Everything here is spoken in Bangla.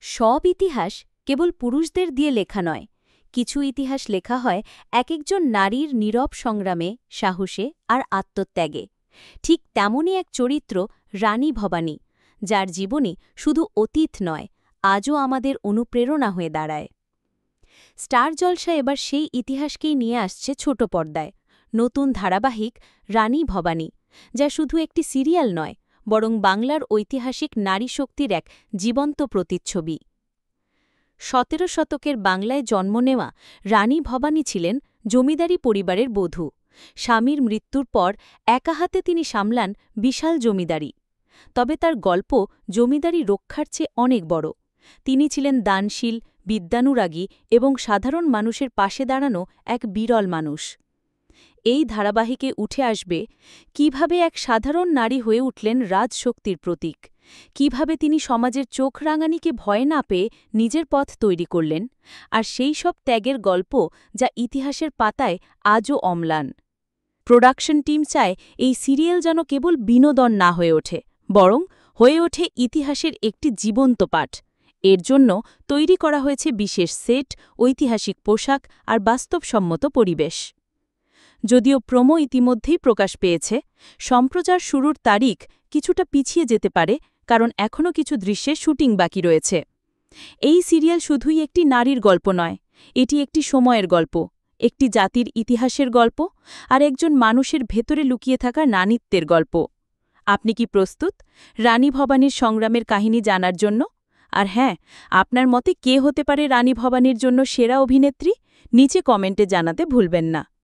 সব ইতিহাস কেবল পুরুষদের দিয়ে লেখা নয়। কিছু ইতিহাস লেখা হয় একজন নারীর নীরব সংগ্রামে, সাহসে আর আত্মত্যাগে। ঠিক তেমনই এক চরিত্র রানী ভবানী, যার জীবনী শুধু অতীত নয়, আজও আমাদের অনুপ্রেরণা হয়ে দাঁড়ায়। স্টার জলসা এবার সেই ইতিহাসকেই নিয়ে আসছে ছোট পর্দায়। নতুন ধারাবাহিক রানী ভবানী, যা শুধু একটি সিরিয়াল নয়, বরং বাংলার ঐতিহাসিক নারী শক্তির এক জীবন্ত প্রতিচ্ছবি। ১৭ শতকের বাংলায় জন্ম নেওয়া রানী ভবানী ছিলেন জমিদারি পরিবারের বধূ। স্বামীর মৃত্যুর পর একা হাতে তিনি সামলান বিশাল জমিদারি। তবে তার গল্প জমিদারি রক্ষার চেয়ে অনেক বড়। তিনি ছিলেন দানশীল, বিদ্যানুরাগী এবং সাধারণ মানুষের পাশে দাঁড়ানো এক বিরল মানুষ। এই ধারাবাহিকে উঠে আসবে কিভাবে এক সাধারণ নারী হয়ে উঠলেন রাজশক্তির প্রতীক, কিভাবে তিনি সমাজের চোখ রাঙানিকে ভয় না পেয়ে নিজের পথ তৈরি করলেন, আর সেই সব ত্যাগের গল্প যা ইতিহাসের পাতায় আজও অম্লান। প্রোডাকশন টিম চায় এই সিরিয়াল যেন কেবল বিনোদন না হয়ে ওঠে, বরং হয়ে ওঠে ইতিহাসের একটি জীবন্ত পাঠ। এর জন্য তৈরি করা হয়েছে বিশেষ সেট, ঐতিহাসিক পোশাক আর বাস্তবসম্মত পরিবেশ। যদিও প্রোমো ইতিমধ্যেই প্রকাশ পেয়েছে, সম্প্রচার শুরুর তারিখ কিছুটা পিছিয়ে যেতে পারে, কারণ এখনও কিছু দৃশ্যে শুটিং বাকি রয়েছে। এই সিরিয়াল শুধুই একটি নারীর গল্প নয়, এটি একটি সময়ের গল্প, একটি জাতির ইতিহাসের গল্প, আর একজন মানুষের ভেতরে লুকিয়ে থাকা নারীত্বের গল্প। আপনি কি প্রস্তুত রানী ভবানীর সংগ্রামের কাহিনী জানার জন্য? আর হ্যাঁ, আপনার মতে কে হতে পারে রানী ভবানীর জন্য সেরা অভিনেত্রী? নিচে কমেন্টে জানাতে ভুলবেন না।